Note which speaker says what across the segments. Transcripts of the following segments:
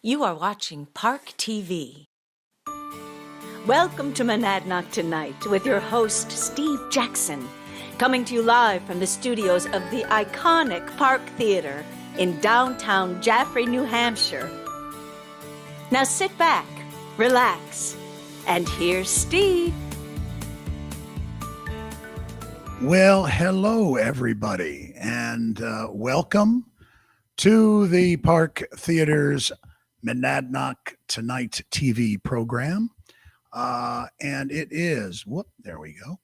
Speaker 1: You are watching Park TV. Welcome to Monadnock Tonight with your host, Steve Jackson, coming to you live from the studios of the iconic Park Theater in downtown Jaffrey, New Hampshire. Now sit back, relax, and here's Steve.
Speaker 2: Well, hello, everybody, and welcome to the Park Theater's Monadnock Tonight TV program. And it is, there we go.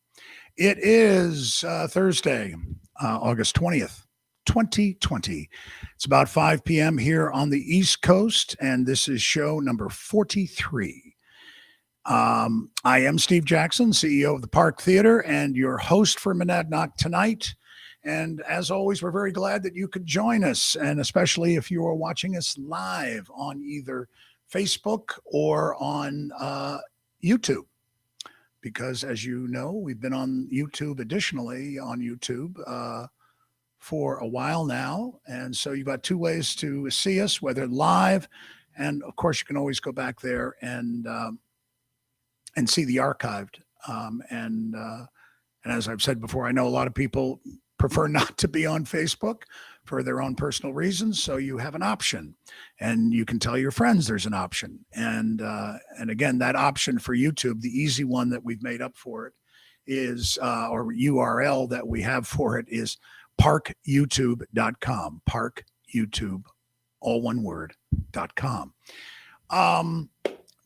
Speaker 2: It is Thursday, August 20th, 2020. It's about 5 p.m. here on the East Coast, and this is show number 43. I am Steve Jackson, CEO of the Park Theater and your host for Monadnock Tonight. And as always, we're very glad that you could join us, and especially if you are watching us live on either Facebook or on YouTube. Because as you know, we've been on YouTube, additionally on YouTube for a while now. And so you've got two ways to see us, whether live, and of course you can always go back there and see the archived. And as I've said before, I know a lot of people prefer not to be on Facebook for their own personal reasons. So you have an option, and you can tell your friends there's an option. And again, that option for YouTube, the easy one that we've made up for it is, or URL that we have for it is parkyoutube.com, parkyoutube, all one word, .com.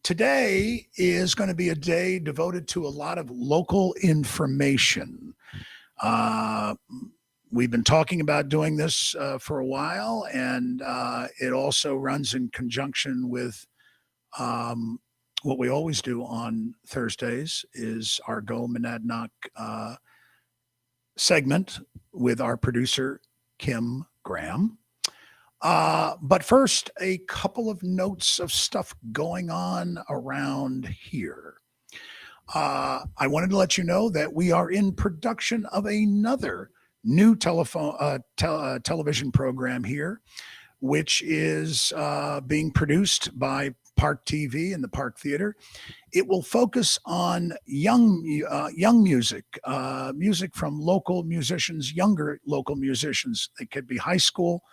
Speaker 2: Today is going to be a day devoted to a lot of local information. We've been talking about doing this for a while, and it also runs in conjunction with what we always do on Thursdays is our Go Monadnock segment with our producer, Kim Graham. But first, a couple of notes of stuff going on around here. I wanted to let you know that we are in production of another new television program here, which is being produced by Park TV and the Park Theater. It will focus on young music, music from local musicians, younger local musicians. They could be high school,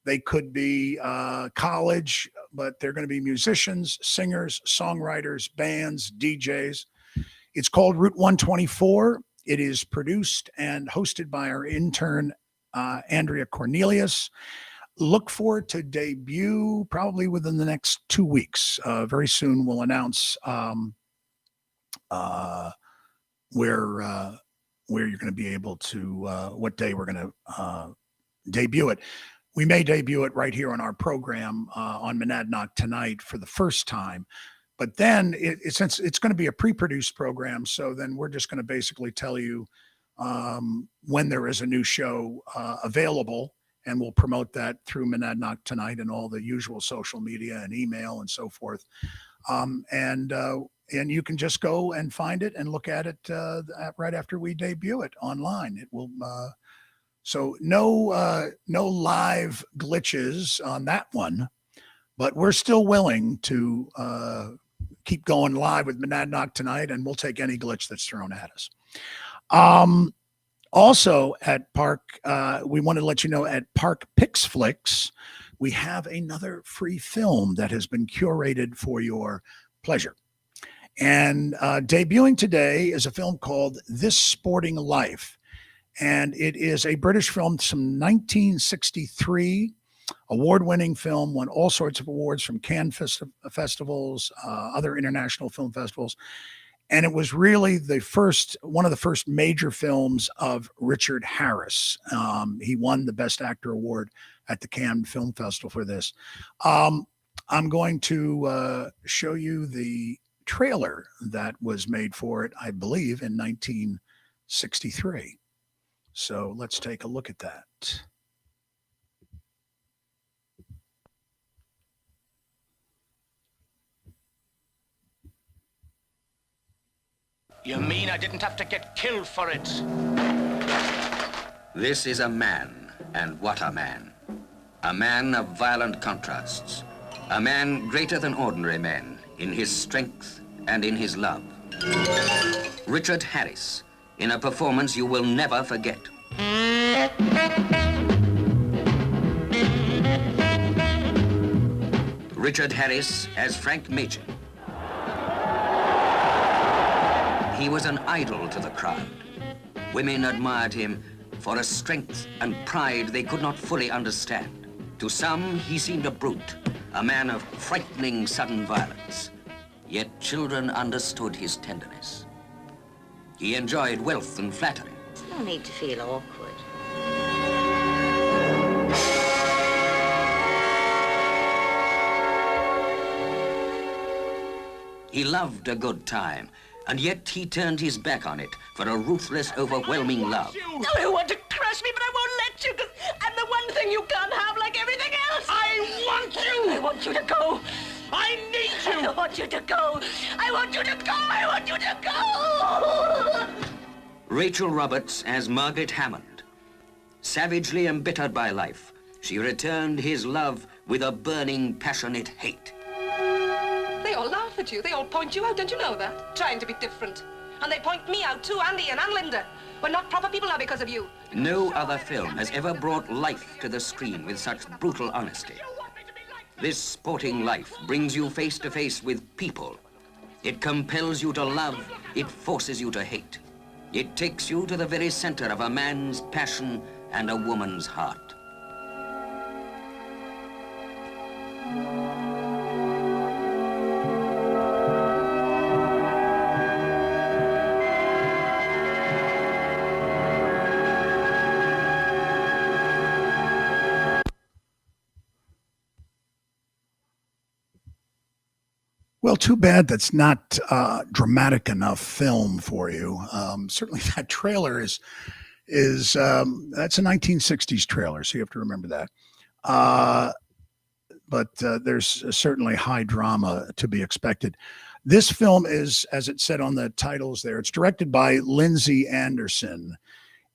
Speaker 2: they could be college, but they're going to be musicians, singers, songwriters, bands, DJs. It's called Route 124. It is produced and hosted by our intern, Andrea Cornelius. Look for it to debut probably within the next 2 weeks. Very soon we'll announce where you're going to be able to, what day we're going to debut it. We may debut it right here on our program on Monadnock Tonight for the first time. But then, since it's going to be a pre-produced program, so then we're just going to basically tell you when there is a new show available, and we'll promote that through Monadnock Tonight and all the usual social media and email and so forth. And you can just go and find it and look at it right after we debut it online. It will. So no live glitches on that one, but we're still willing to keep going live with Monadnock Tonight, and we'll take any glitch that's thrown at us. Also at Park, we want to let you know at Park Pixflix, we have another free film that has been curated for your pleasure. And debuting today is a film called This Sporting Life. And it is a British film from 1963, award-winning film, won all sorts of awards from Cannes festivals, other international film festivals. And it was really one of the first major films of Richard Harris. He won the Best Actor award at the Cannes Film Festival for this. I'm going to show you the trailer that was made for it, I believe, in 1963. So let's take a look at that.
Speaker 3: You mean I didn't have to get killed for it?
Speaker 4: This is a man, and what a man. A man of violent contrasts. A man greater than ordinary men in his strength and in his love. Richard Harris, in a performance you will never forget. Richard Harris as Frank Machin. He was an idol to the crowd. Women admired him for a strength and pride they could not fully understand. To some, he seemed a brute, a man of frightening sudden violence. Yet children understood his tenderness. He enjoyed wealth and flattery.
Speaker 5: There's no need to feel awkward.
Speaker 4: He loved a good time, and yet he turned his back on it for a ruthless, overwhelming love.
Speaker 6: No, you want to crush me, but I won't let you, because I'm the one thing you can't have like everything else.
Speaker 3: I want you!
Speaker 6: I want you to go.
Speaker 3: I need
Speaker 6: I
Speaker 3: you!
Speaker 6: want you to go. I want you to go. I want you to go.
Speaker 4: Rachel Roberts as Margaret Hammond. Savagely embittered by life, she returned his love with a burning, passionate hate.
Speaker 6: They all laugh at you. They all point you out. Don't you know that? Trying to be different. And they point me out too, and Ian and Linda. We're not proper people now because of you.
Speaker 4: No other film has ever brought life to the screen with such brutal honesty. This sporting life brings you face to face with people. It compels you to love, it forces you to hate. It takes you to the very center of a man's passion and a woman's heart.
Speaker 2: Well, too bad that's not dramatic enough film for you. Certainly, that trailer is that's a 1960s trailer, so you have to remember that. But there's certainly high drama to be expected. This film is, as it said on the titles there, it's directed by Lindsay Anderson.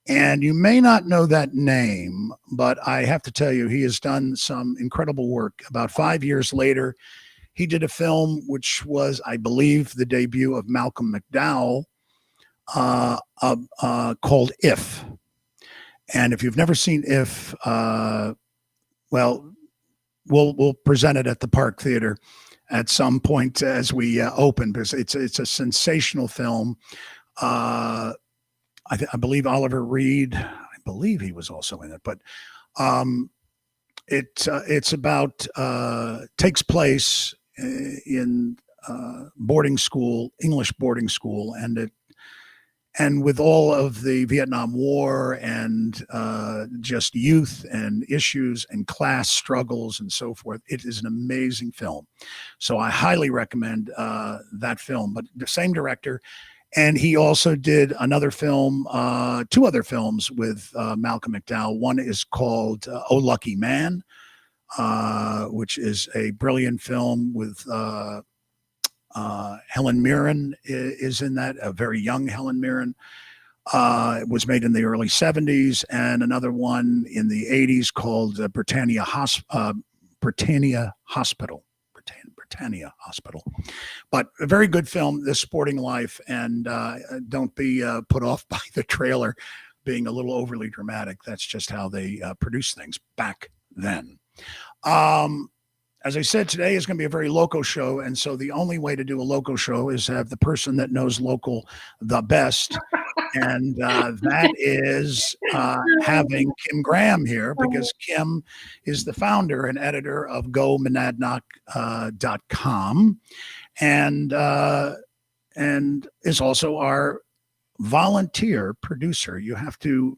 Speaker 2: And you may not know that name, but I have to tell you, he has done some incredible work. About 5 years later, he did a film which was, I believe, the debut of Malcolm McDowell, called If. And if you've never seen If, well, we'll present it at the Park Theater at some point as we open, because it's a sensational film. I believe Oliver Reed, I believe he was also in it, but it's about takes place in boarding school, English boarding school, and with all of the Vietnam War and just youth and issues and class struggles and so forth. It is an amazing film. So I highly recommend that film. But the same director, and he also did another film, two other films with Malcolm McDowell. One is called Oh Lucky Man, which is a brilliant film with Helen Mirren is in that, a very young Helen Mirren. It was made in the early 70s, and another one in the 80s called Britannia Hospital. Britannia Hospital. But a very good film, This Sporting Life, and don't be put off by the trailer being a little overly dramatic. That's just how they produce things back then. As I said, today is going to be a very local show, and so the only way to do a local show is to have the person that knows local the best, and that is having Kim Graham here, because Kim is the founder and editor of GoMonadnock.com, and is also our volunteer producer. You have to.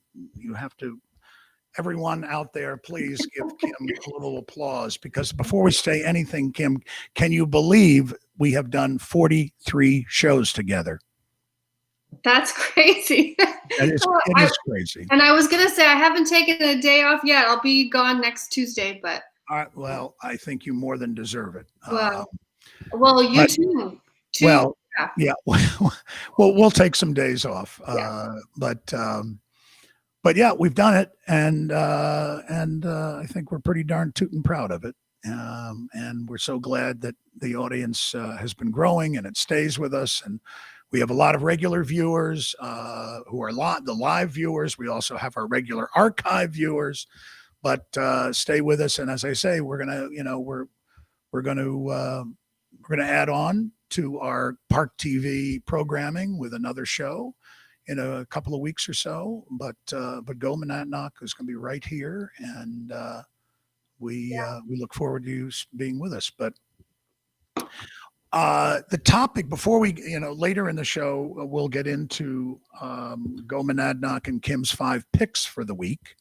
Speaker 2: Everyone out there, please give Kim a little applause, because before we say anything, Kim, can you believe we have done 43 shows together?
Speaker 7: That's crazy.
Speaker 2: It is crazy.
Speaker 7: And I was going to say, I haven't taken a day off yet. I'll be gone next Tuesday, but.
Speaker 2: All right, well, I think you more than deserve it.
Speaker 7: Well, you too.
Speaker 2: Well, yeah. Well, we'll take some days off.
Speaker 7: Yeah.
Speaker 2: But yeah, we've done it, and I think we're pretty darn tootin' proud of it. And we're so glad that the audience has been growing and it stays with us. And we have a lot of regular viewers who are the live viewers. We also have our regular archive viewers, but stay with us. And as I say, we're gonna, we're gonna add on to our Park TV programming with another show in a couple of weeks or so. But Go Monadnock is going to be right here, and we look forward to you being with us. But the topic before we, later in the show, we'll get into Go Monadnock and Kim's 5 picks for the week.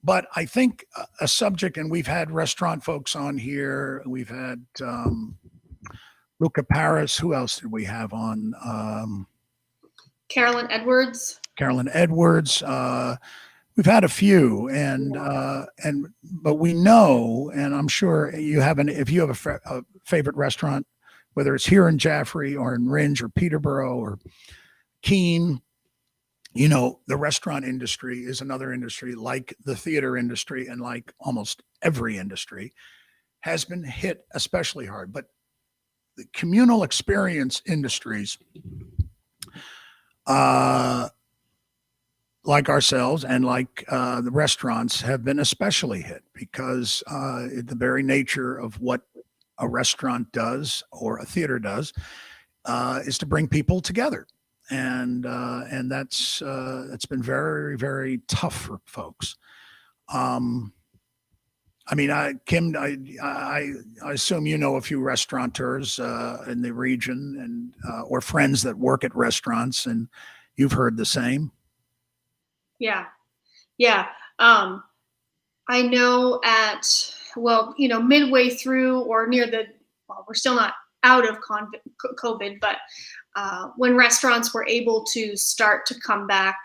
Speaker 2: But I think a subject, and we've had restaurant folks on here. We've had Luca Paris. Who else did we have on?
Speaker 7: Carolyn Edwards.
Speaker 2: We've had a few, but we know, and I'm sure you have if you have a favorite restaurant, whether it's here in Jaffrey or in Ringe or Peterborough or Keene, the restaurant industry is another industry, like the theater industry and like almost every industry, has been hit especially hard. But the communal experience industries, like ourselves and like the restaurants, have been especially hit because the very nature of what a restaurant does or a theater does is to bring people together. And that's it's been very, very tough for folks. Kim, I assume you know a few restaurateurs in the region and or friends that work at restaurants, and you've heard the same.
Speaker 7: Yeah. I know midway through or near we're still not out of COVID, but when restaurants were able to start to come back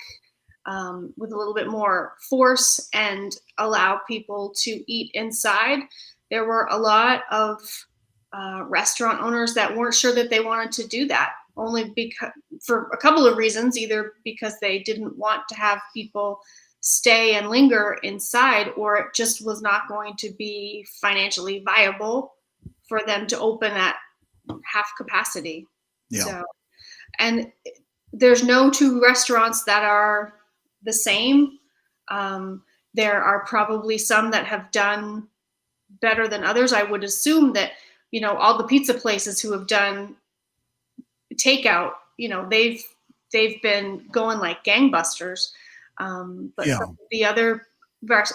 Speaker 7: with a little bit more force and allow people to eat inside, there were a lot of restaurant owners that weren't sure that they wanted to do that, only because for a couple of reasons, either because they didn't want to have people stay and linger inside, or it just was not going to be financially viable for them to open at half capacity.
Speaker 2: Yeah.
Speaker 7: So, and there's no two restaurants that are the same. There are probably some that have done better than others. I would assume that, all the pizza places who have done takeout, they've been going like gangbusters. But some of the other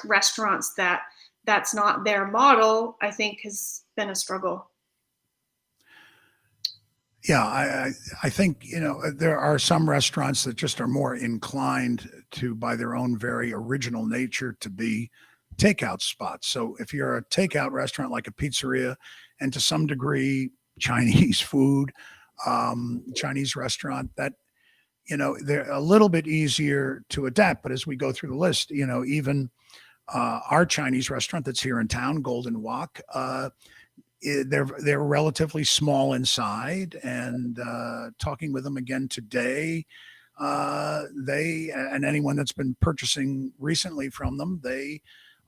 Speaker 7: restaurants that's not their model, I think has been a struggle.
Speaker 2: Yeah, I think, there are some restaurants that just are more inclined to, by their own very original nature, to be takeout spots. So if you're a takeout restaurant like a pizzeria, and to some degree Chinese food, Chinese restaurant, that, they're a little bit easier to adapt. But as we go through the list, even our Chinese restaurant that's here in town, Golden Wok, they're relatively small inside, and talking with them again today, they and anyone that's been purchasing recently from them, they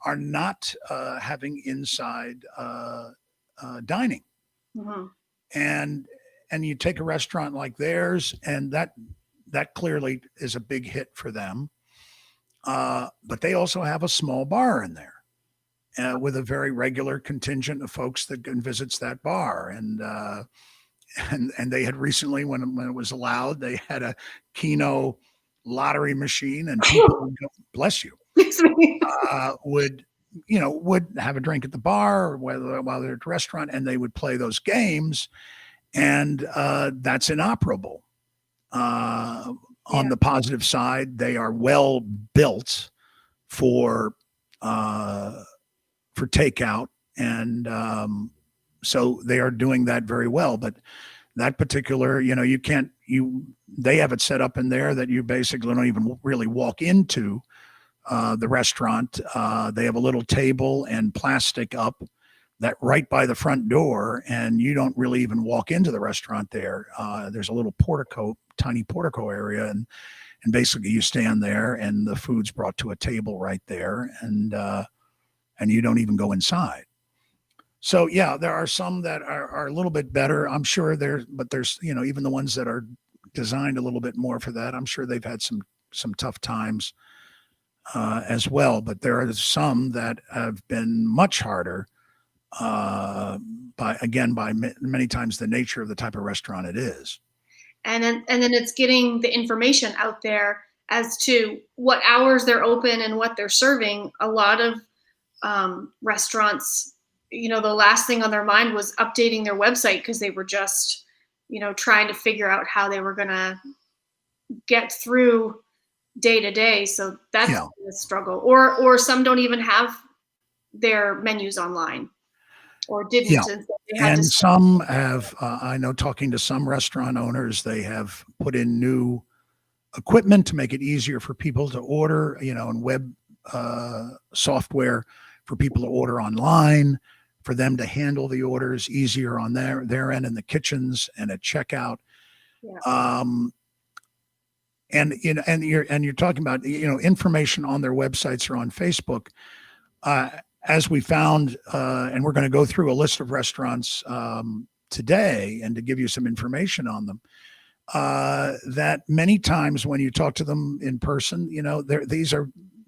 Speaker 2: are not having inside dining.
Speaker 7: Mm-hmm.
Speaker 2: And you take a restaurant like theirs, and that clearly is a big hit for them. But they also have a small bar in there. With a very regular contingent of folks that visits that bar, and they had recently, when it was allowed, they had a Keno lottery machine, and people would go, bless you, would have a drink at the bar or while they're at the restaurant, and they would play those games, and that's inoperable. On the positive side, they are well built for takeout, and so they are doing that very well. But that particular, they have it set up in there that you basically don't even really walk into the restaurant. They have a little table and plastic up that right by the front door, and you don't really even walk into the restaurant there. There's a little tiny portico area, and basically you stand there, and the food's brought to a table right there, and you don't even go inside. So yeah, there are some that are a little bit better. I'm sure there's, even the ones that are designed a little bit more for that. I'm sure they've had some tough times as well. But there are some that have been much harder by many times the nature of the type of restaurant it is.
Speaker 7: And then it's getting the information out there as to what hours they're open and what they're serving. A lot of restaurants, the last thing on their mind was updating their website because they were just, trying to figure out how they were going to get through day to day. So that's a struggle. Or some don't even have their menus online or didn't.
Speaker 2: Yeah.
Speaker 7: And so they had
Speaker 2: And
Speaker 7: to
Speaker 2: some have, I know, talking to some restaurant owners, they have put in new equipment to make it easier for people to order, and web software for people to order online, for them to handle the orders easier on their end in the kitchens and at checkout.
Speaker 7: Yeah.
Speaker 2: And you're talking about, information on their websites or on Facebook. As we found, and we're going to go through a list of restaurants today and to give you some information on them, that many times when you talk to them in person,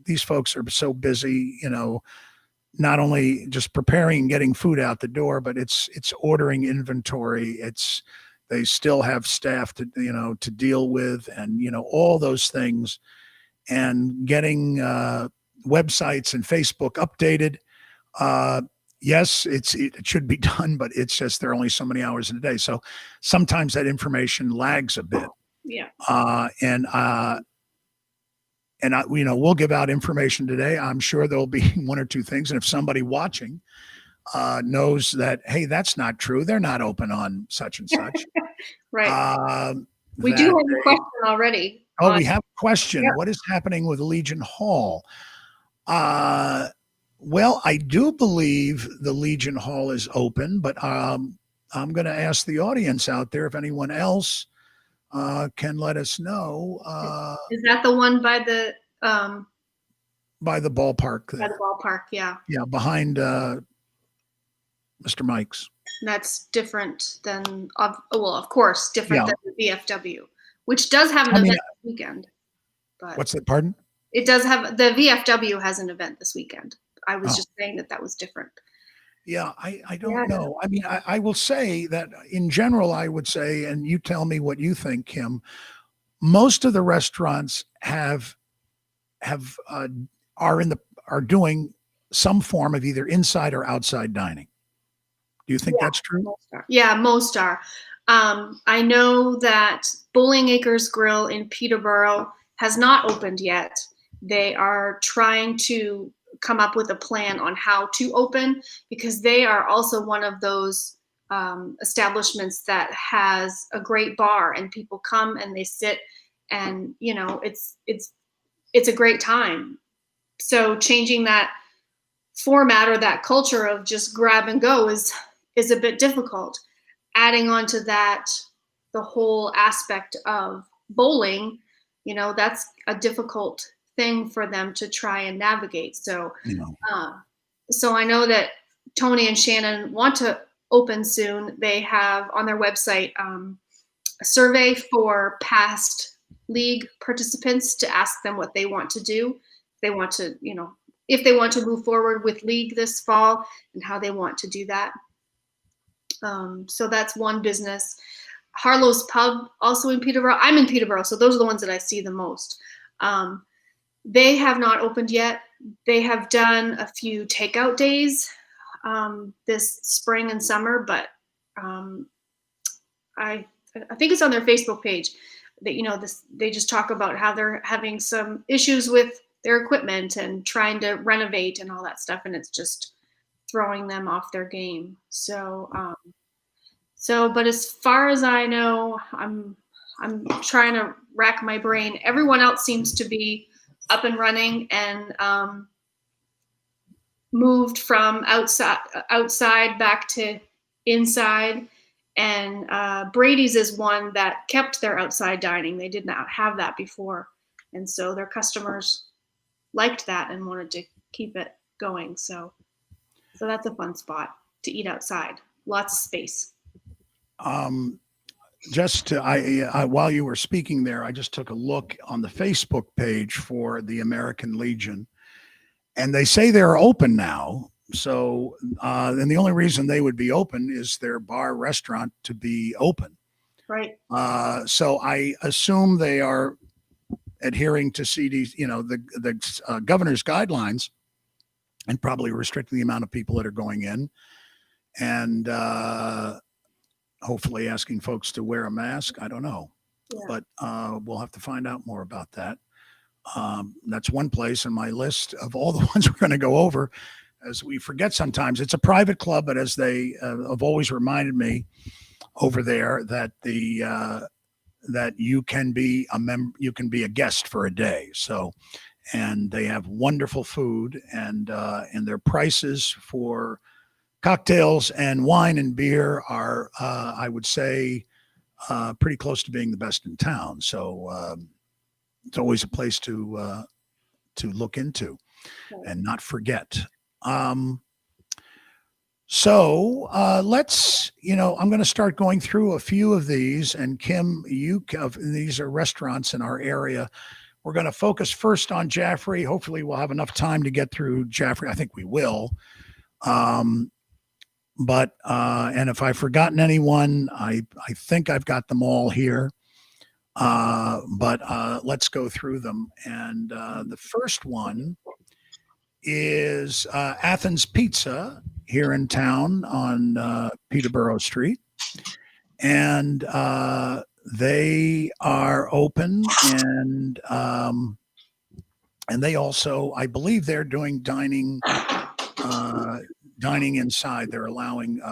Speaker 2: these folks are so busy, not only just preparing and getting food out the door, but it's ordering inventory. They still have staff to deal with, and all those things, and getting websites and Facebook updated. Yes, it should be done, but it's just there are only so many hours in a day. So sometimes that information lags a bit.
Speaker 7: Yeah.
Speaker 2: We'll give out information today. I'm sure there'll be one or two things. And if somebody watching knows that, hey, that's not true, they're not open on such and such.
Speaker 7: Right. We do have a question already.
Speaker 2: Oh, we have a question.
Speaker 7: Yeah.
Speaker 2: What is happening with Legion Hall? Well, I do believe the Legion Hall is open, but I'm going to ask the audience out there if anyone else can let us know.
Speaker 7: Is that the one by the
Speaker 2: ballpark there?
Speaker 7: By the ballpark, yeah.
Speaker 2: Yeah, behind Mr. Mike's.
Speaker 7: And that's different than, of course, different than the VFW, which does have an event this weekend. But
Speaker 2: what's that? Pardon?
Speaker 7: It does have, the VFW has an event this weekend. I was just saying that was different.
Speaker 2: Yeah, I don't know. I mean, I will say that in general, I would say, and you tell me what you think, Kim, most of the restaurants are doing some form of either inside or outside dining. Do you think that's true?
Speaker 7: Most are. Yeah, most are. I know that Bowling Acres Grill in Peterborough has not opened yet. They are trying to come up with a plan on how to open, because they are also one of those establishments that has a great bar, and people come and they sit, and it's a great time. So changing that format or that culture of just grab and go is a bit difficult. Adding on to that the whole aspect of bowling, that's a difficult thing for them to try and navigate. So, so I know that Tony and Shannon want to open soon. They have on their website a survey for past league participants to ask them what they want to do. They want to, if they want to move forward with league this fall and how they want to do that. So that's one business. Harlow's Pub, also in Peterborough. I'm in Peterborough, so those are the ones that I see the most. They have not opened yet. They have done a few takeout days this spring and summer, but I think it's on their Facebook page that they just talk about how they're having some issues with their equipment and trying to renovate and all that stuff, and it's just throwing them off their game. So but as far as I know, I'm trying to rack my brain. Everyone else seems to be up and running and moved from outside back to inside. And Brady's is one that kept their outside dining. They did not have that before. And so their customers liked that and wanted to keep it going. So that's a fun spot. eat outside. Lots of space.
Speaker 2: While you were speaking there, I just took a look on the Facebook page for the American Legion, and they say they're open now. So, and the only reason they would be open is their bar restaurant to be open.
Speaker 7: Right.
Speaker 2: So I assume they are adhering to CDC, the governor's guidelines, and probably restricting the amount of people that are going in, and hopefully asking folks to wear a mask. I don't know, but we'll have to find out more about that. That's one place in my list of all the ones we're going to go over, as we forget sometimes. It's a private club, but as they have always reminded me over there, that that you can be a member, you can be a guest for a day. So, and they have wonderful food, and their prices for cocktails and wine and beer are, I would say, pretty close to being the best in town. So it's always a place to look into and not forget. So let's, I'm going to start going through a few of these. And Kim, these are restaurants in our area. We're going to focus first on Jaffrey. Hopefully we'll have enough time to get through Jaffrey. I think we will. But if I've forgotten anyone, I think I've got them all here. But let's go through them. And the first one is Athens Pizza here in town on Peterborough Street. And they are open, and they also, I believe they're doing dining inside. They're allowing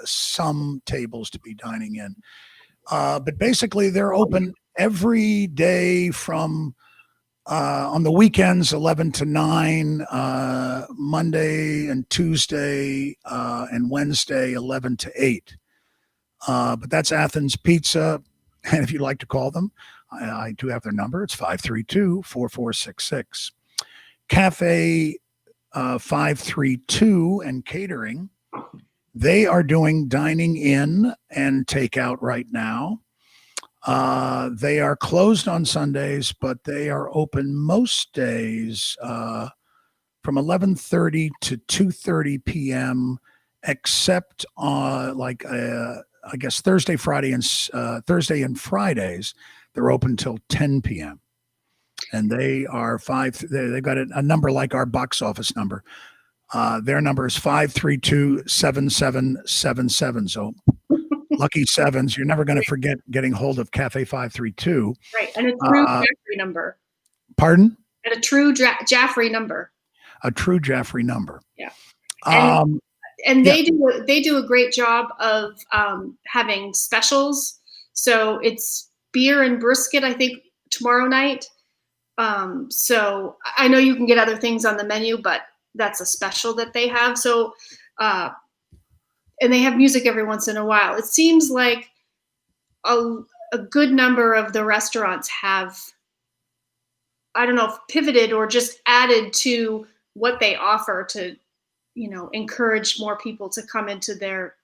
Speaker 2: some tables to be dining in. But basically they're open every day from on the weekends, 11 to 9, Monday and Tuesday and Wednesday, 11 to 8. But that's Athens Pizza. And if you'd like to call them, I do have their number. It's 532-4466. Cafe 532 and catering. They are doing dining in and takeout right now. They are closed on Sundays, but they are open most days from 11:30 to 2:30 p.m. except I guess Thursday and Fridays. They're open till 10 p.m. And they are they've got a number like our box office number. Their number is 532-7777. So lucky sevens. You're never going to forget getting hold of Cafe 532.
Speaker 7: Right. And a true Jaffrey number.
Speaker 2: Pardon?
Speaker 7: And a true Jaffrey number.
Speaker 2: A true Jaffrey number.
Speaker 7: Yeah.
Speaker 2: And
Speaker 7: they do a great job of having specials. So it's beer and brisket, I think, tomorrow night. So I know you can get other things on the menu, but that's a special that they have. So, and they have music every once in a while. It seems like a good number of the restaurants have, I don't know if pivoted or just added to what they offer to, encourage more people to come into their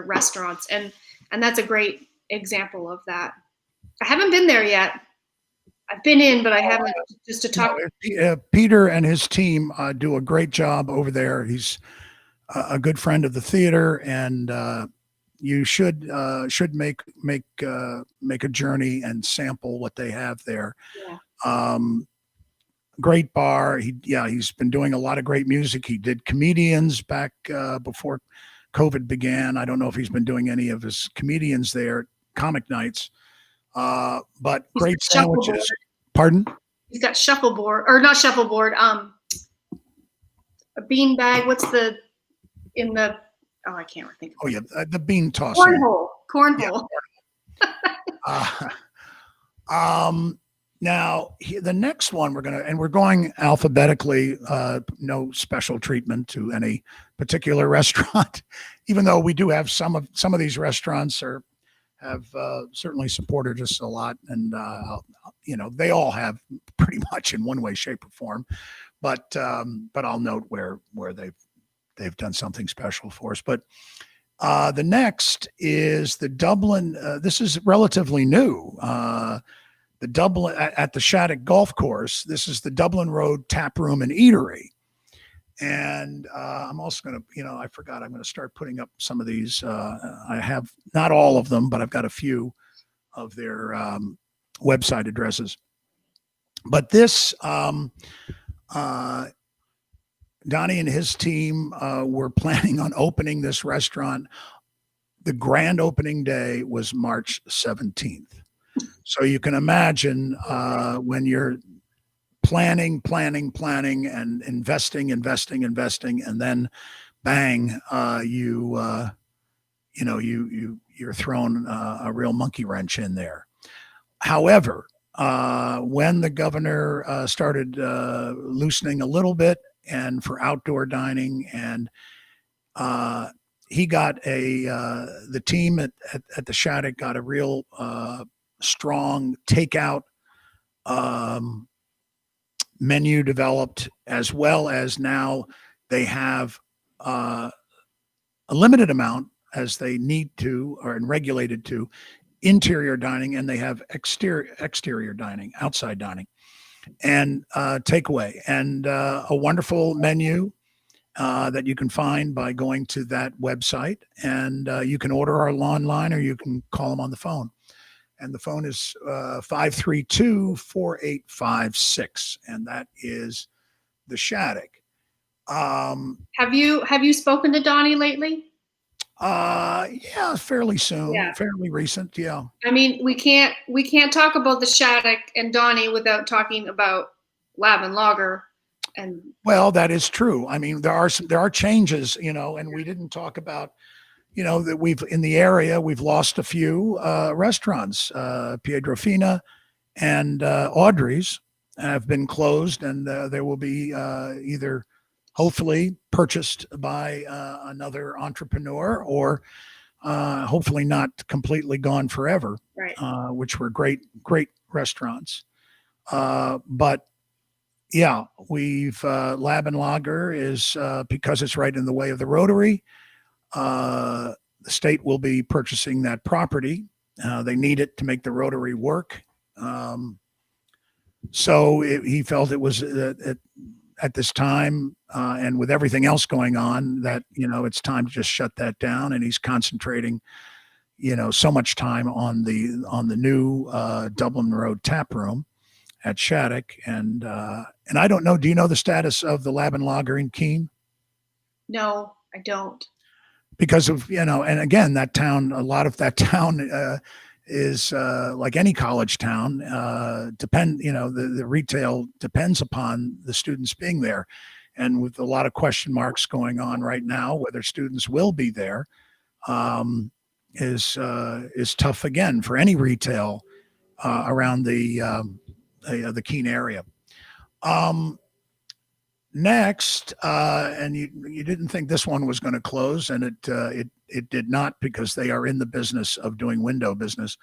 Speaker 7: restaurants. And that's a great example of that. I haven't been there yet. I've been in, but I haven't, just to talk.
Speaker 2: Peter and his team do a great job over there. He's a good friend of the theater, and you should make a journey and sample what they have there. Yeah. Great bar. He's been doing a lot of great music. He did comedians back before COVID began. I don't know if he's been doing any of his comedians there, comic nights. But great sandwiches. Pardon?
Speaker 7: He's got shuffleboard, or not shuffleboard. A bean bag. What's I can't think.
Speaker 2: Oh yeah, the bean toss.
Speaker 7: Cornhole.
Speaker 2: Yeah. Now the next one we're going alphabetically. No special treatment to any particular restaurant, even though we do have some of these restaurants have certainly supported us a lot, and they all have pretty much in one way, shape, or form. But I'll note where they've they've done something special for us. But the next is the Dublin. This is relatively new. The Dublin at the Shattuck Golf Course. This is the Dublin Road Tap Room and Eatery. And I'm also going to, I forgot, I'm going to start putting up some of these. I have not all of them, but I've got a few of their website addresses. But this, Donnie and his team were planning on opening this restaurant. The grand opening day was March 17th. So you can imagine when you're planning and investing, and then bang, you're thrown a real monkey wrench in there. However, when the governor started loosening a little bit and for outdoor dining, and he got the team at the Shattuck got a real strong takeout menu developed, as well as now they have a limited amount, as they need to or regulated to, interior dining, and they have exterior dining, outside dining, and takeaway, and a wonderful menu that you can find by going to that website, and you can order online, or you can call them on the phone. And the phone is 532-4856, and that is the Shattuck.
Speaker 7: Have you spoken to Donnie lately?
Speaker 2: Yeah, fairly soon,
Speaker 7: Yeah.
Speaker 2: fairly recent. Yeah.
Speaker 7: I mean, we can't talk about the Shattuck and Donnie without talking about Lab and Lager. And
Speaker 2: Well, that is true. I mean, there are changes, and we didn't talk about, that in the area, we've lost a few restaurants. Piedrofina and Audrey's have been closed, and there will be either hopefully purchased by another entrepreneur, or hopefully not completely gone forever,
Speaker 7: right.
Speaker 2: Which were great restaurants. But yeah, we've Lab and Lager is because it's right in the way of the Rotary. The state will be purchasing that property. They need it to make the Rotary work. So he felt it was at this time, and with everything else going on, that it's time to just shut that down. And he's concentrating, so much time on the new Dublin Road Tap Room at Shattuck. And I don't know. Do you know the status of the Lab and Lager in Keene?
Speaker 7: No, I don't.
Speaker 2: Because of, and again, that town, a lot of that town is like any college town, the retail depends upon the students being there. And with a lot of question marks going on right now, whether students will be there is tough again for any retail around the Keene area. Next, and you didn't think this one was going to close, and it did not, because they are in the business of doing window business,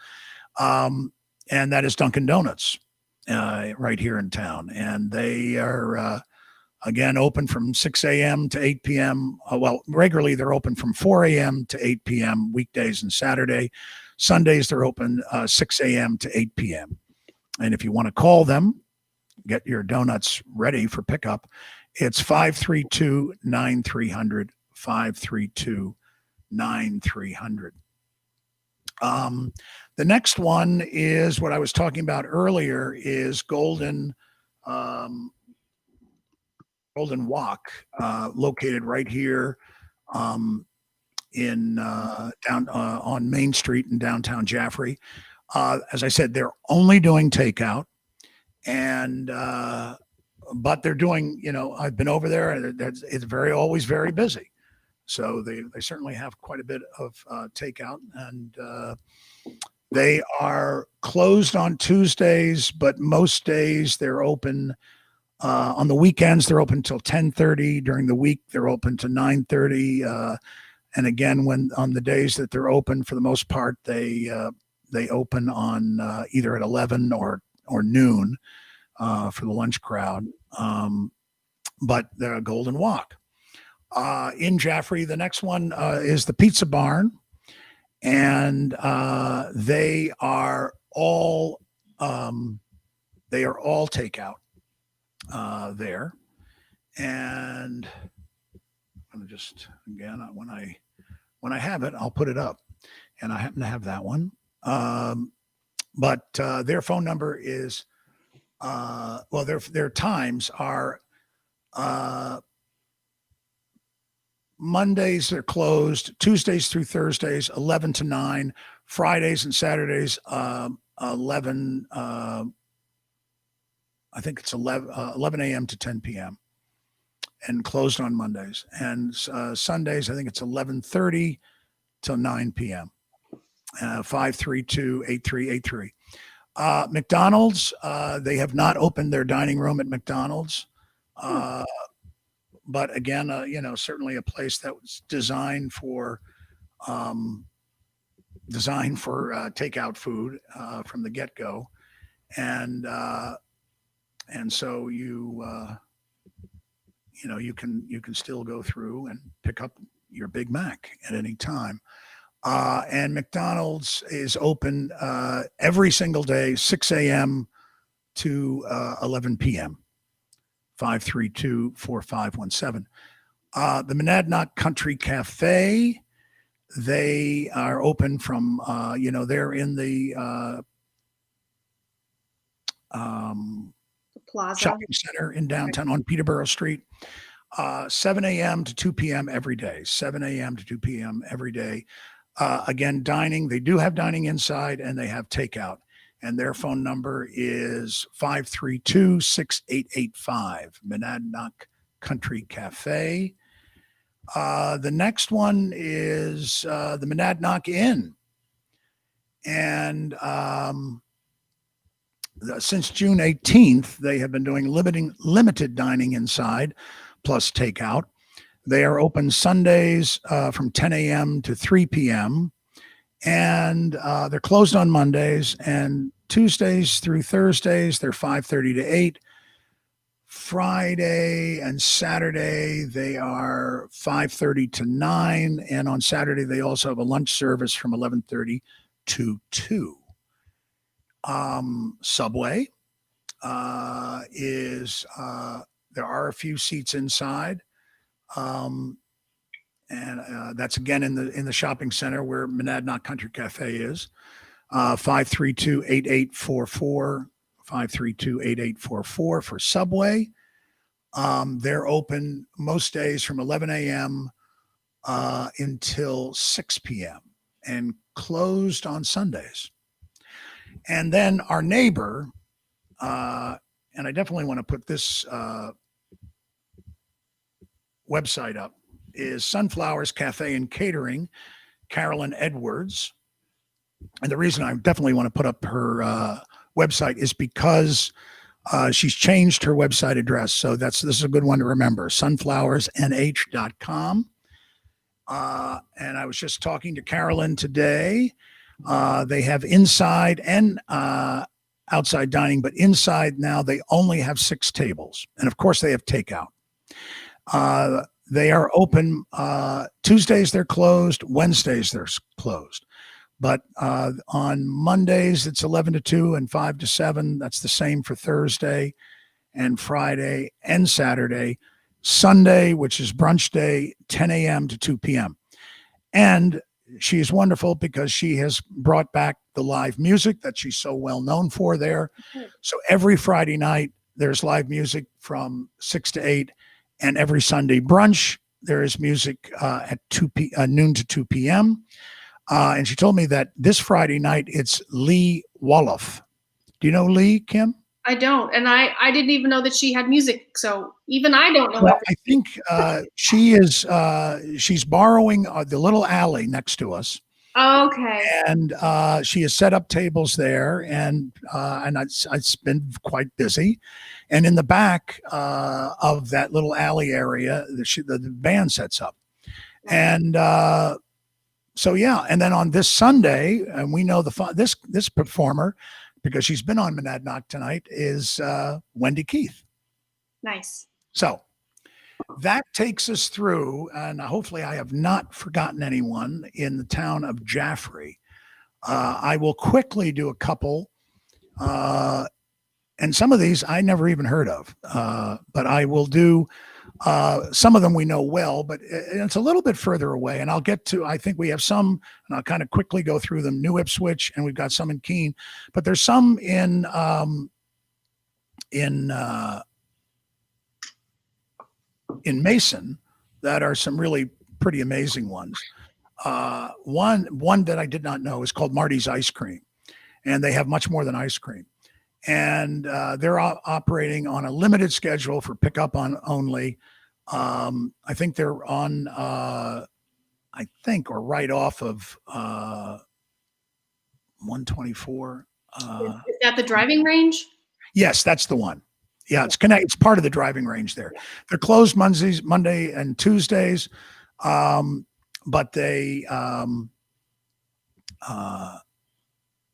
Speaker 2: and that is Dunkin Donuts right here in town, and they are again open from 6 a.m. to 8 p.m. Well, regularly they're open from 4 a.m. to 8 p.m. weekdays and Saturday. Sundays they're open 6 a.m. to 8 p.m. And if you want to call them, get your donuts ready for pickup, it's 532-9300, 532-9300. The next one is what I was talking about earlier, is Golden Walk, located right here in down on Main Street in downtown Jaffrey. As I said, they're only doing takeout, and but they're doing, I've been over there, and it's always very busy. So they certainly have quite a bit of takeout, and they are closed on Tuesdays, but most days they're open. On the weekends, they're open till 10:30. During the week, they're open to 9:30. And again, when on the days that they're open, for the most part, they open on either at 11 or noon for the lunch crowd. But they're a Golden Walk. in Jaffrey. The next one is the Pizza Barn, and they are all takeout there. And I'm just again when I have it, I'll put it up, and I happen to have that one. But their phone number is their times are Mondays they're closed, Tuesdays through Thursdays 11 to 9, Fridays and Saturdays 11 I think it's 11 a.m. to 10 p.m. and closed on Mondays. And Sundays, I think it's 11:30 till 9 p.m. 532-8383. McDonald's, they have not opened their dining room at McDonald's. But again, certainly a place that was designed for takeout food from the get-go. And so you can still go through and pick up your Big Mac at any time. And McDonald's is open every single day, 6 a.m. to 11 p.m. 532-4517. The Monadnock Country Cafe, they are open from they're in the
Speaker 7: Plaza
Speaker 2: shopping center in downtown on Peterborough Street, 7 a.m. to 2 p.m. every day, 7 a.m. to 2 p.m. every day. Again, dining, they do have dining inside and they have takeout, and their phone number is 532-6885, Monadnock Country Cafe. The next one is the Monadnock Inn. And since June 18th, they have been doing limited dining inside, plus takeout. They are open Sundays from 10 a.m. to 3 p.m. And they're closed on Mondays, and Tuesdays through Thursdays, they're 5:30 to 8. Friday and Saturday, they are 5:30 to 9. And on Saturday, they also have a lunch service from 11:30 to 2. Subway is there are a few seats inside, and that's again in the shopping center where Monadnock Country Cafe is. 532-8844, 532-8844 for Subway. They're open most days from 11 a.m. Until 6 p.m. and closed on Sundays. And then our neighbor, and I definitely want to put this website up, is Sunflowers Cafe and Catering, Carolyn Edwards. And the reason I definitely want to put up her website is because she's changed her website address. So this is a good one to remember, sunflowersnh.com. And I was just talking to Carolyn today. They have inside and outside dining, but inside now they only have 6 tables. And of course they have takeout. They are open Tuesdays, they're closed. Wednesdays, they're closed. But on Mondays, it's 11 to 2 and 5 to 7. That's the same for Thursday and Friday and Saturday. Sunday, which is brunch day, 10 a.m. to 2 p.m. And she is wonderful because she has brought back the live music that she's so well known for there. So every Friday night, there's live music from 6 to 8. And every Sunday brunch, there is music at noon to 2 p.m. And she told me that this Friday night, it's Lee Wolof. Do you know Lee, Kim?
Speaker 7: I don't. And I didn't even know that she had music. So even I don't know.
Speaker 2: Well, I think she's borrowing the little alley next to us.
Speaker 7: Okay.
Speaker 2: And she has set up tables there, and it's been quite busy. And in the back of that little alley area, the band sets up. And so, yeah. And then on this Sunday, and we know this performer, because she's been on Monadnock tonight, is Wendy Keith.
Speaker 7: Nice.
Speaker 2: So That takes us through, and hopefully I have not forgotten anyone in the town of Jaffrey. I will quickly do a couple, and some of these I never even heard of, but I will do some of them we know well, but it's a little bit further away. And I'll get to, I think we have some, and I'll kind of quickly go through them. New Ipswich, and we've got some in Keene, but there's some in Mason that are some really pretty amazing ones. One that I did not know is called Marty's Ice Cream, and they have much more than ice cream. And they're operating on a limited schedule for pickup on only. I think they're on, or right off of 124.
Speaker 7: Is that the driving range?
Speaker 2: Yes, that's the one. Yeah, it's part of the driving range there. They're closed Monday and Tuesdays, but they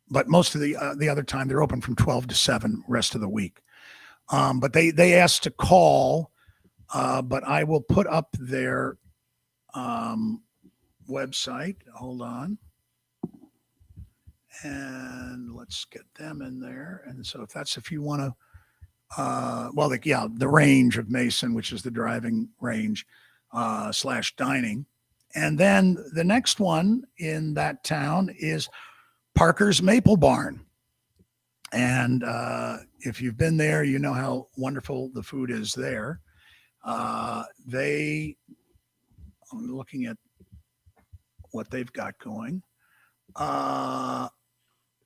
Speaker 2: but most of the other time they're open from 12 to 7 rest of the week. But they asked to call, but I will put up their website. Hold on. And let's get them in there. And so if you want to, the range of Mason, which is the driving range / dining. And then the next one in that town is Parker's Maple Barn. And if you've been there, you know how wonderful the food is there. I'm looking at what they've got going.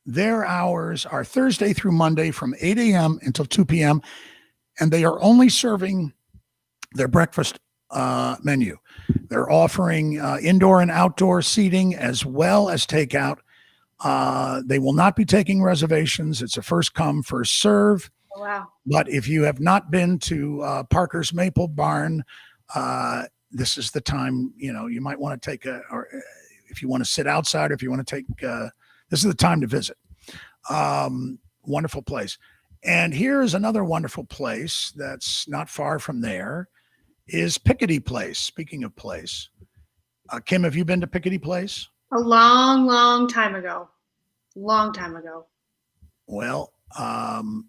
Speaker 2: Their hours are Thursday through Monday from 8 a.m. until 2 p.m. And they are only serving their breakfast menu. They're offering indoor and outdoor seating as well as takeout. They will not be taking reservations. It's a first come, first serve.
Speaker 7: Oh, wow.
Speaker 2: But if you have not been to Parker's Maple Barn, this is the time, you might want to take or if you want to sit outside, or if you want to take, this is the time to visit. Wonderful place. And here's another wonderful place that's not far from there is Pickety Place. Speaking of place, Kim, have you been to Pickety Place?
Speaker 7: A long, long time ago. Long time ago.
Speaker 2: Well,
Speaker 7: and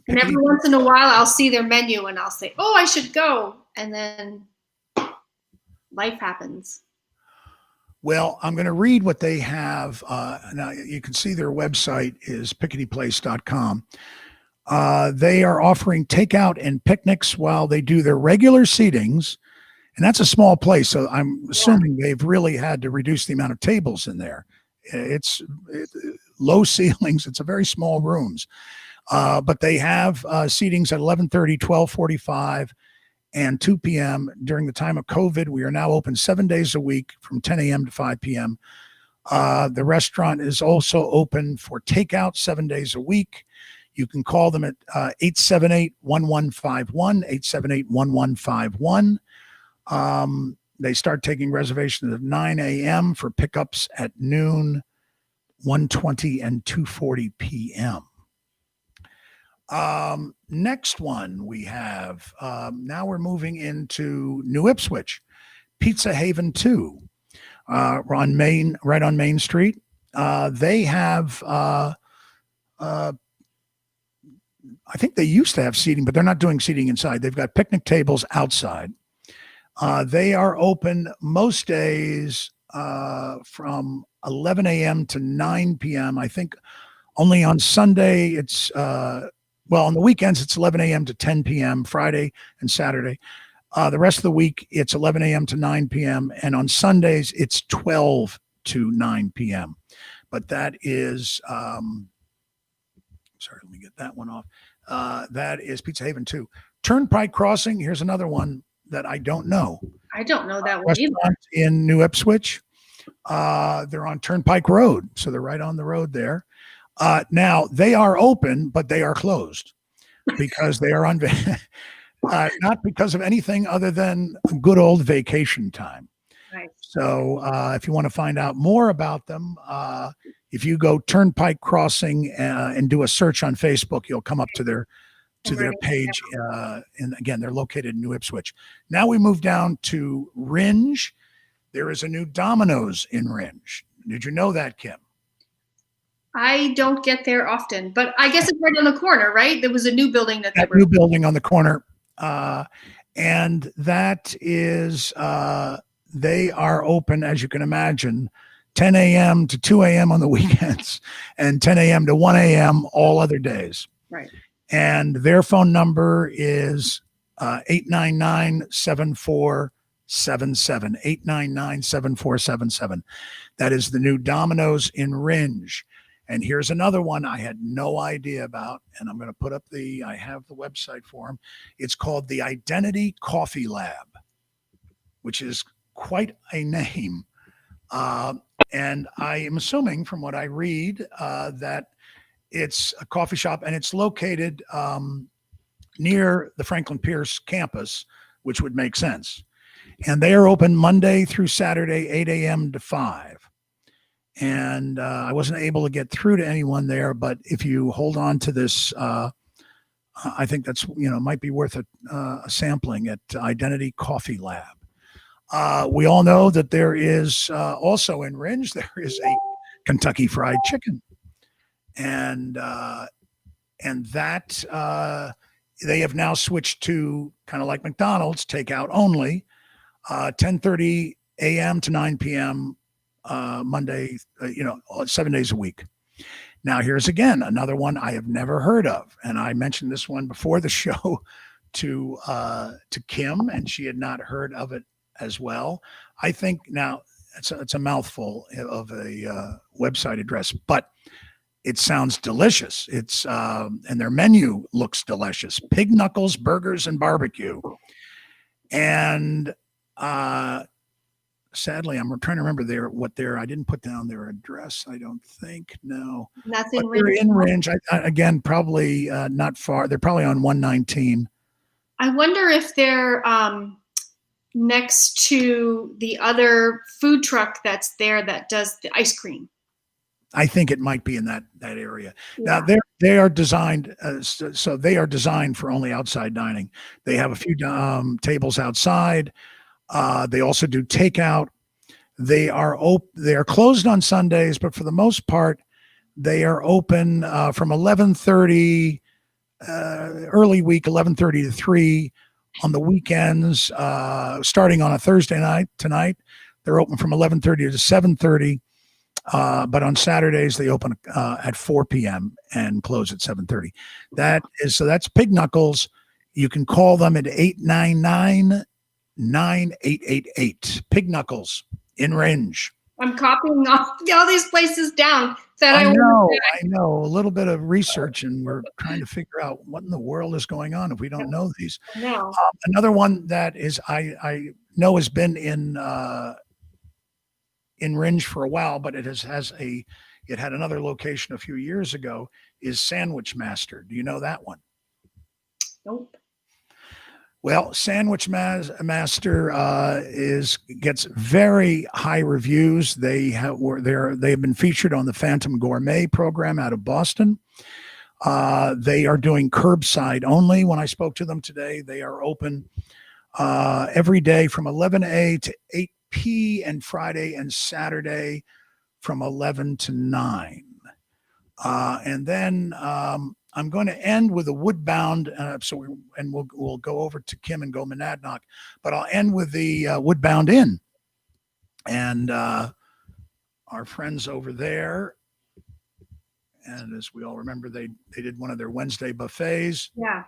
Speaker 7: every once in a while I'll see their menu and I'll say, oh, I should go. And then life happens.
Speaker 2: Well, I'm going to read what they have. Now, you can see their website is picketyplace.com. They are offering takeout and picnics while they do their regular seatings. And that's a small place. So I'm assuming they've really had to reduce the amount of tables in there. It's low ceilings. It's a very small rooms. But they have seatings at 11:30, 12:45, and 2 p.m. During the time of COVID, we are now open 7 days a week from 10 a.m. to 5 p.m. The restaurant is also open for takeout 7 days a week. You can call them at 878-1151, 878-1151. They start taking reservations at 9 a.m. for pickups at noon, 1:20, and 2:40 p.m. Next one we have, now we're moving into New Ipswich, Pizza Haven 2. We're on right on Main Street. They have, I think they used to have seating, but they're not doing seating inside. They've got picnic tables outside. They are open most days from 11 a.m. to 9 p.m. I think only on Sunday it's, on the weekends it's 11 a.m. to 10 p.m. Friday and Saturday. The rest of the week it's 11 a.m. to 9 p.m. And on Sundays it's 12 to 9 p.m. But that is, sorry, let me get that one off. That is Pizza Haven 2. Turnpike Crossing, here's another one that I don't know.
Speaker 7: I don't know that one either.
Speaker 2: In New Ipswich. They're on Turnpike Road, so they're right on the road there. Now, they are open, but they are closed because they are on, not because of anything other than good old vacation time.
Speaker 7: Right.
Speaker 2: So if you want to find out more about them, if you go Turnpike Crossing and do a search on Facebook, you'll come up to their to their page. And again, they're located in New Ipswich. Now we move down to Ringe. There is a new Domino's in Ringe. Did you know that, Kim?
Speaker 7: I don't get there often, but I guess it's right on the corner, right? There was a new building that
Speaker 2: new building on the corner. And that is, they are open, as you can imagine, 10 a.m. to 2 a.m. on the weekends and 10 a.m. to 1 a.m. all other days.
Speaker 7: Right.
Speaker 2: And their phone number is 899-7477, 899-7477. That is the new Domino's in Ringe. And here's another one I had no idea about, and I'm going to put up I have the website for them. It's called the Identity Coffee Lab, which is quite a name. And I am assuming from what I read that it's a coffee shop, and it's located near the Franklin Pierce campus, which would make sense. And they are open Monday through Saturday, 8 a.m. to 5. And I wasn't able to get through to anyone there, but if you hold on to this, I think that's, might be worth a sampling at Identity Coffee Lab. We all know that there is also in Ringe, there is a Kentucky Fried Chicken. And that they have now switched to kind of like McDonald's, takeout only, 10:30 a.m. to 9 p.m. Monday, 7 days a week. Now, here's again another one I have never heard of, and I mentioned this one before the show to Kim, and she had not heard of it as well. I think now it's a mouthful of a website address, but it sounds delicious. It's and their menu looks delicious: pig knuckles, burgers, and barbecue. And sadly, I'm trying to remember I didn't put down their address. I don't think. No.
Speaker 7: Nothing.
Speaker 2: They're in Ringe. Again, probably not far. They're probably on 119.
Speaker 7: I wonder if they're next to the other food truck that's there that does the ice cream.
Speaker 2: I think it might be in that area.
Speaker 7: Yeah.
Speaker 2: Now they are designed so they are designed for only outside dining. They have a few tables outside. They also do takeout. They are closed on Sundays, but for the most part, they are open from 11:30 early week, 11:30 to 3 on the weekends. Starting on a Thursday night tonight, they're open from 11:30 to 7:30. But on Saturdays they open at 4 p.m. and close at 7:30. That's Pig Knuckles. You can call them at 899-9888. Pig Knuckles in Ringe.
Speaker 7: I'm copying all these places down that
Speaker 2: I know. A little bit of research, and we're trying to figure out what in the world is going on if we don't know these.
Speaker 7: No.
Speaker 2: Another one that is I know has been in Ringe for a while, but it had another location a few years ago, is Sandwich Master. Do you know that one?
Speaker 7: Nope.
Speaker 2: Well, Sandwich Master gets very high reviews. They have been featured on the Phantom Gourmet program out of Boston. They are doing curbside only. When I spoke to them today, they are open every day from 11 a to 8 p, and Friday and Saturday from 11 to 9. And then I'm going to end with a Woodbound. We'll go over to Kim and go Monadnock, but I'll end with the Woodbound Inn, and our friends over there. And as we all remember, they did one of their Wednesday buffets.
Speaker 7: Yeah.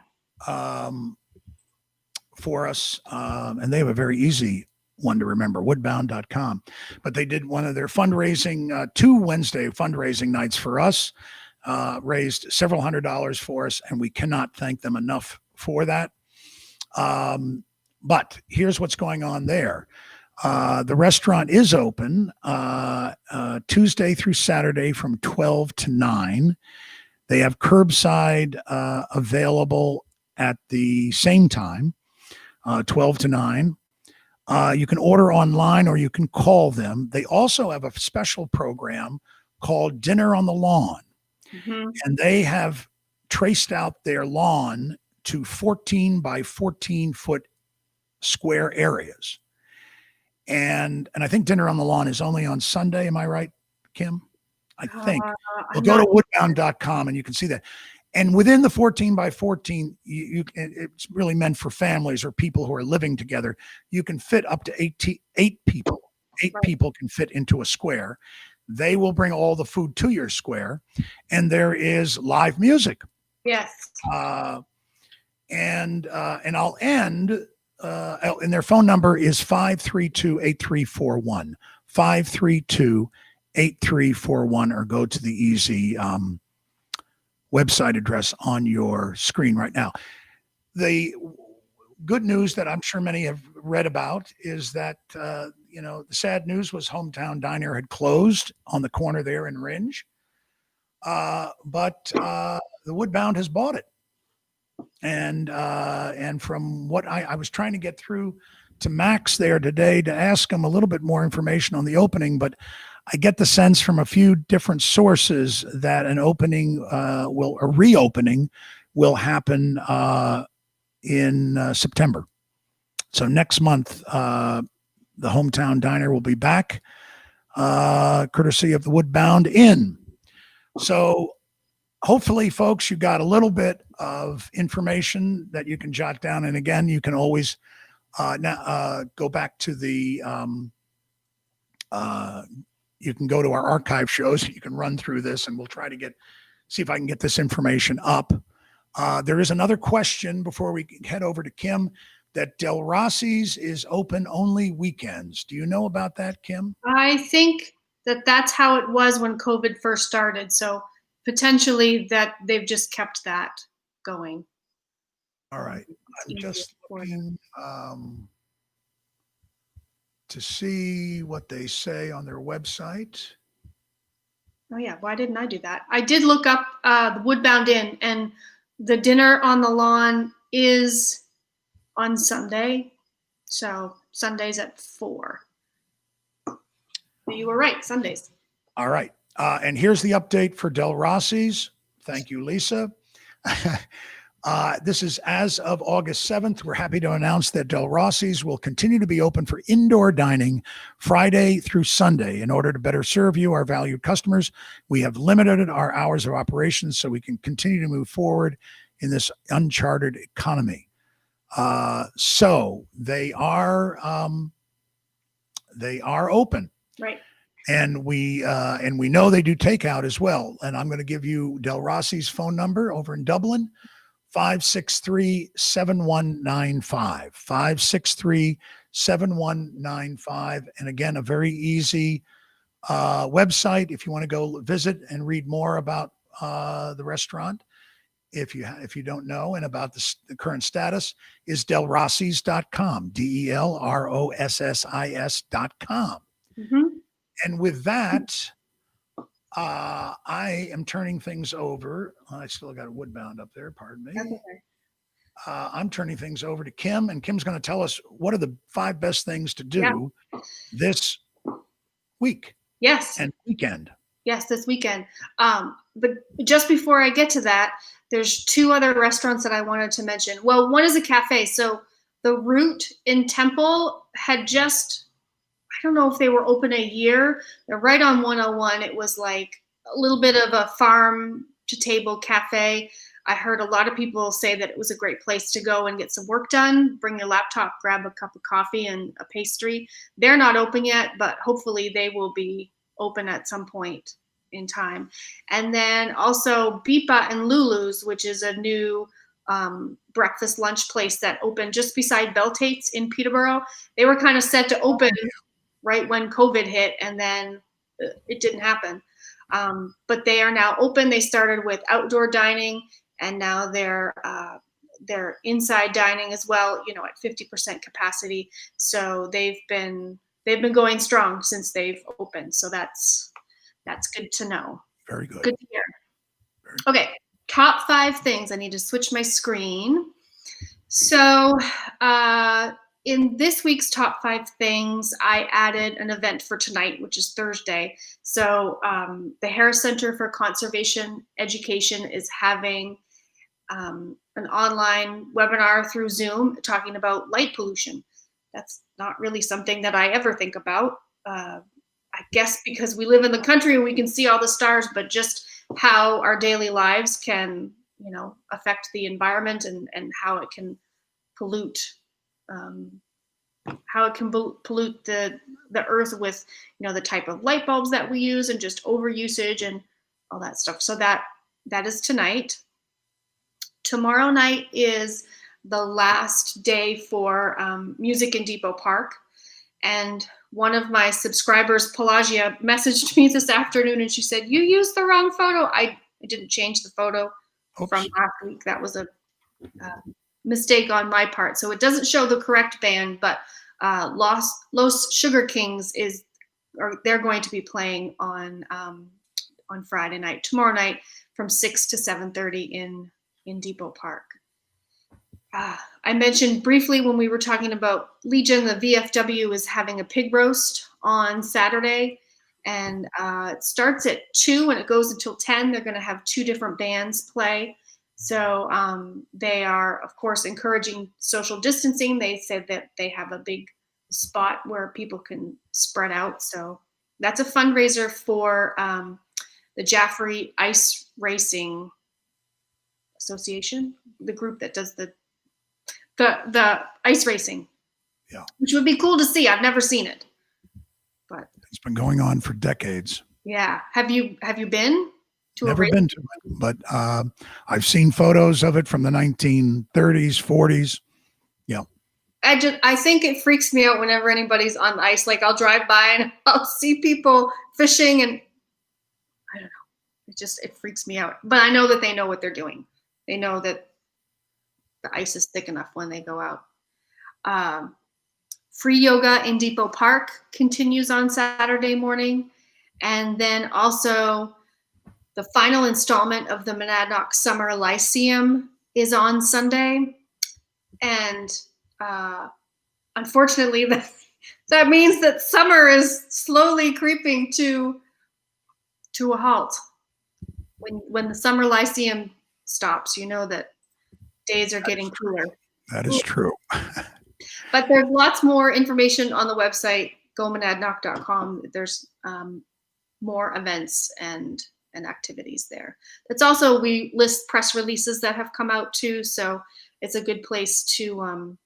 Speaker 2: For us, and they have a very easy one to remember, woodbound.com. But they did one of their fundraising, 2 Wednesday fundraising nights for us, raised several $100s for us, and we cannot thank them enough for that. But here's what's going on there. The restaurant is open Tuesday through Saturday from 12 to 9. They have curbside available at the same time, 12 to 9. You can order online or you can call them. They also have a special program called Dinner on the Lawn. Mm-hmm. And they have traced out their lawn to 14 by 14 foot square areas. And I think dinner on the lawn is only on Sunday. Am I right, Kim? I think. Well, go to woodbound.com and you can see that. And within the 14 by 14, it's really meant for families or people who are living together. You can fit up to eight people. Eight people can fit into a square. They will bring all the food to your square, and there is live music.
Speaker 7: Yes.
Speaker 2: And I'll end. And their phone number is 532-8341. 532-8341, or go to the easy website address on your screen right now. The good news that I'm sure many have read about is that, the sad news was Hometown Diner had closed on the corner there in Ringe. But the Woodbound has bought it. And from what I was trying to get through to Max there today to ask him a little bit more information on the opening, but I get the sense from a few different sources that a reopening will happen in September. So next month, the Hometown Diner will be back, courtesy of the Woodbound Inn. So hopefully, folks, you got a little bit of information that you can jot down. And again, you can always go back to the, you can go to our archive shows. You can run through this, and we'll try to see if I can get this information up. There is another question before we head over to Kim, that Del Rossi's is open only weekends. Do you know about that, Kim?
Speaker 7: I think that's how it was when COVID first started. So potentially that they've just kept that going.
Speaker 2: All right. I'm just looking to see what they say on their website.
Speaker 7: Oh yeah, why didn't I do that? I did look up the Woodbound Inn, and the dinner on the lawn is on Sunday. So Sundays at 4. You were right, Sundays.
Speaker 2: All right. And here's the update for Del Rossi's. Thank you, Lisa. This is as of August 7th. We're happy to announce that Del Rossi's will continue to be open for indoor dining Friday through Sunday. In order to better serve you, our valued customers, we have limited our hours of operations so we can continue to move forward in this uncharted economy. So they are open.
Speaker 7: Right.
Speaker 2: And we know they do takeout as well. And I'm going to give you Del Rossi's phone number over in Dublin, 563-7195, 563-7195. And again, a very easy website if you want to go visit and read more about the restaurant. If you don't know, and about the current status, is delrossis.com, DELROSSIS.com.
Speaker 7: Mm-hmm.
Speaker 2: And with that, I am turning things over. I still got a Woodbound up there. Pardon me.
Speaker 7: Okay.
Speaker 2: I'm turning things over to Kim, and Kim's going to tell us what are the 5 best things to do this week.
Speaker 7: Yes.
Speaker 2: And weekend.
Speaker 7: Yes, this weekend. But just before I get to that, there's 2 other restaurants that I wanted to mention. Well, one is a cafe. So the Root in Temple had just, I don't know if they were open a year. They're right on 101. It was like a little bit of a farm to table cafe. I heard a lot of people say that it was a great place to go and get some work done, bring your laptop, grab a cup of coffee and a pastry. They're not open yet, but hopefully they will be open at some point in time. And then also Bipa and Lulu's, which is a new breakfast lunch place that opened just beside Bell Tate's in Peterborough. They were kind of set to open right when COVID hit, and then it didn't happen. But they are now open. They started with outdoor dining, and now they're inside dining as well, at 50% capacity. So they've been going strong since they've opened. So that's good to know.
Speaker 2: Very good.
Speaker 7: Good to hear. Okay, top 5 things. I need to switch my screen. So in this week's top 5 things, I added an event for tonight, which is Thursday. So the Harris Center for Conservation Education is having an an online webinar through Zoom talking about light pollution. That's not really something that I ever think about. I guess because we live in the country and we can see all the stars, but just how our daily lives can, affect the environment and how it can pollute, the earth with, the type of light bulbs that we use and just overusage and all that stuff. So that is tonight. Tomorrow night is the last day for music in Depot Park. And one of my subscribers, Pelagia, messaged me this afternoon and she said, "You used the wrong photo." I didn't change the photo from last week. That was a mistake on my part. So it doesn't show the correct band, but Los Sugar Kings they're going to be playing on Friday night, tomorrow night from 6 to 7:30 in Depot Park. I mentioned briefly when we were talking about Legion, the VFW is having a pig roast on Saturday, and it starts at 2 and it goes until 10. They're going to have 2 different bands play. So they are, of course, encouraging social distancing. They said that they have a big spot where people can spread out. So that's a fundraiser for the Jaffrey Ice Racing Association, the group that does the ice racing.
Speaker 2: Yeah,
Speaker 7: which would be cool to see. I've never seen it, but
Speaker 2: it's been going on for decades.
Speaker 7: Yeah, have you been to
Speaker 2: Never been to it, but I've seen photos of it from the 1930s, 40s. Yeah,
Speaker 7: I think it freaks me out whenever anybody's on the ice. Like I'll drive by and I'll see people fishing, and I don't know. It freaks me out. But I know that they know what they're doing. They know that the ice is thick enough when they go out. Free yoga in Depot Park continues on Saturday morning. And then also the final installment of the Monadnock Summer Lyceum is on Sunday. And unfortunately, that means that summer is slowly creeping to a halt. When the Summer Lyceum stops, you know that days are getting cooler.
Speaker 2: That is true.
Speaker 7: But there's lots more information on the website, gomonadnock.com. There's more events and activities there. It's also, we list press releases that have come out too, so it's a good place to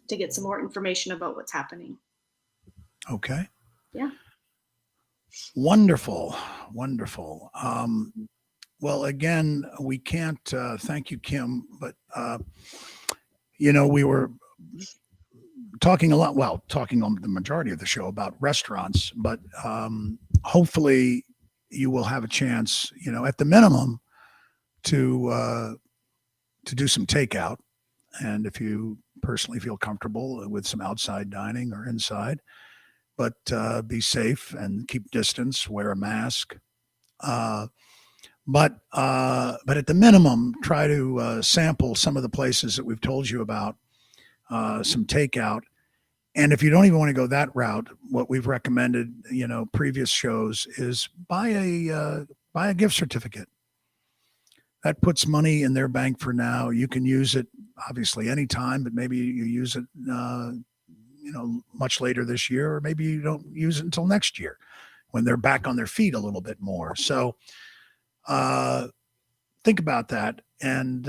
Speaker 7: get some more information about what's happening.
Speaker 2: Okay.
Speaker 7: Yeah.
Speaker 2: Wonderful. Well, again, we can't thank you, Kim, but we were talking on the majority of the show about restaurants, but hopefully you will have a chance, at the minimum to do some takeout. And if you personally feel comfortable with some outside dining or inside, but be safe and keep distance, wear a mask. But at the minimum, try to sample some of the places that we've told you about, some takeout. And if you don't even want to go that route, what we've recommended, previous shows, is buy a gift certificate. That puts money in their bank for now. You can use it obviously anytime, but maybe you use it, much later this year, or maybe you don't use it until next year when they're back on their feet a little bit more. So think about that and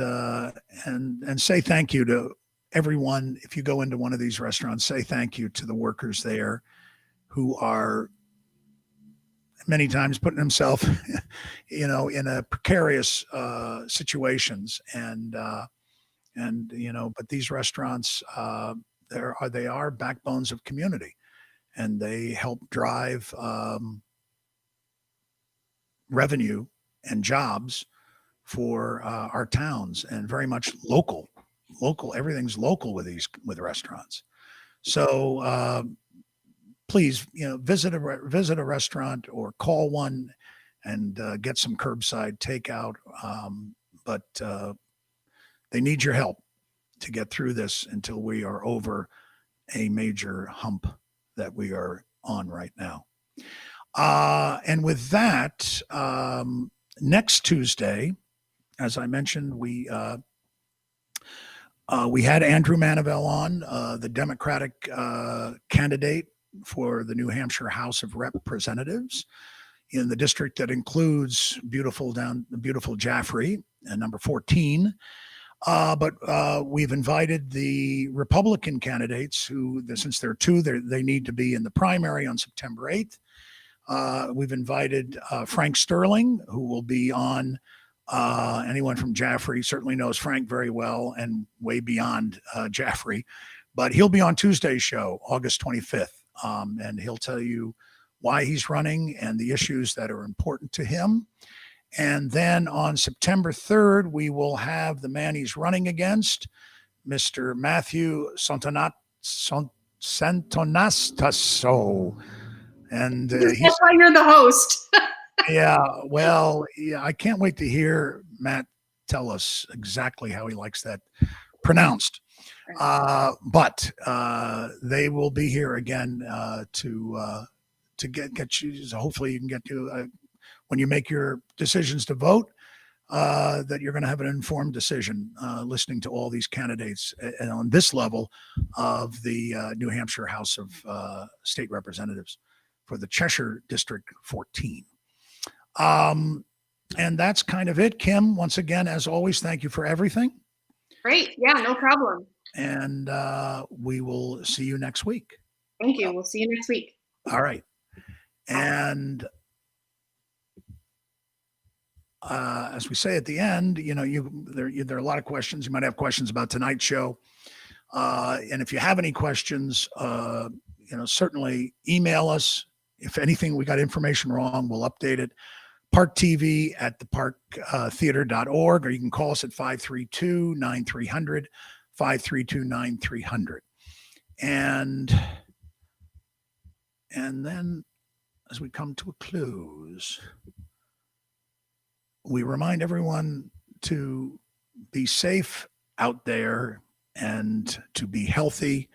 Speaker 2: say thank you to everyone. If you go into one of these restaurants, say thank you to the workers there who are many times putting themselves, in a precarious situations. But these restaurants, they are backbones of community, and they help drive revenue and jobs for our towns, and very much local. Everything's local with restaurants. So please, visit a restaurant or call one and get some curbside takeout. But they need your help to get through this until we are over a major hump that we are on right now. And with that, next Tuesday, as I mentioned, we We had Andrew Manivel on, the Democratic candidate for the New Hampshire House of Representatives in the district that includes beautiful Jaffrey and number 14. But we've invited the Republican candidates who, since there are two, they need to be in the primary on September 8th. We've invited Frank Sterling, who will be on. Anyone from Jaffrey certainly knows Frank very well and way beyond Jaffrey, but he'll be on Tuesday's show, August 25th, and he'll tell you why he's running and the issues that are important to him. And then on September 3rd, we will have the man he's running against, Mr. Matthew Santonastaso. And
Speaker 7: that's why you're the host.
Speaker 2: Yeah, well, I can't wait to hear Matt tell us exactly how he likes that pronounced. But they will be here again to get you. So hopefully, you can get to when you make your decisions to vote, that you're going to have an informed decision, listening to all these candidates and on this level of the New Hampshire House of State Representatives for the Cheshire District 14. And that's kind of it. Kim, once again, as always, thank you for everything.
Speaker 7: Great. Yeah, no problem.
Speaker 2: And we will see you next week.
Speaker 7: Thank you. We'll see you next week.
Speaker 2: All right. And as we say at the end, there are a lot of questions. You might have questions about tonight's show. And if you have any questions, certainly email us. If anything, we got information wrong, we'll update it. Park TV at theparktheater.org, or you can call us at 532-9300, 532-9300. And then as we come to a close, we remind everyone to be safe out there and to be healthy,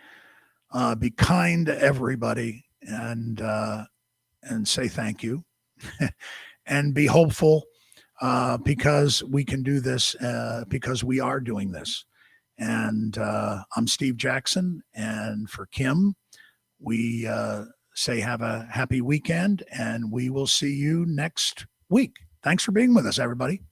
Speaker 2: be kind to everybody, and say thank you. And be hopeful, because we can do this, because we are doing this. And I'm Steve Jackson. And for Kim, we say have a happy weekend, and we will see you next week. Thanks for being with us, everybody.